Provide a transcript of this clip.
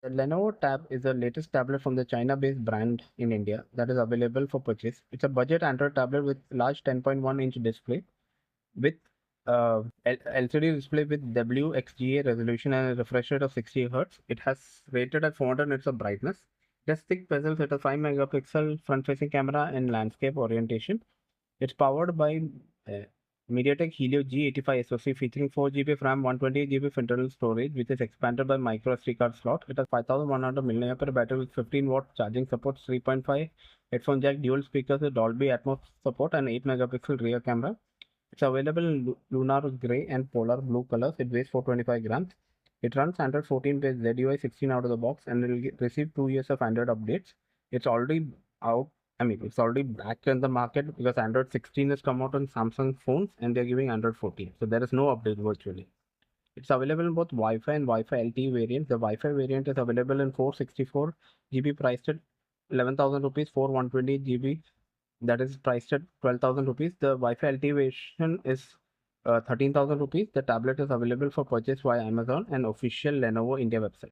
The Lenovo Tab is the latest tablet from the China-based brand in India that is available for purchase. It's a budget Android tablet with large 10.1-inch display with LCD display with WXGA resolution and a refresh rate of 60 Hz. It has rated at 400 nits of brightness. It has thick bezels with a 5 megapixel front-facing camera and landscape orientation. It's powered by uh, MediaTek Helio G85 SoC featuring 4 GB of RAM, 128 GB of internal storage, which is expanded by micro SD card slot. It has 5100 mAh battery with 15-watt charging support, 3.5 headphone jack, dual speakers with Dolby Atmos support, and 8 megapixel rear camera. It's available in lunar gray and polar blue colors. It weighs 425 grams. It runs Android 14 based ZUI 16 out of the box and will receive 2 years of Android updates. It's already out. It's already back in the market because Android 16 has come out on Samsung phones and they're giving Android 14. So there is no update virtually. It's available in both Wi-Fi and Wi-Fi LTE variants. The Wi-Fi variant is available in 464 GB priced at 11,000 rupees, 120 GB that is priced at 12,000 rupees. The Wi-Fi LTE version is 13,000 rupees. The tablet is available for purchase via Amazon and official Lenovo India website.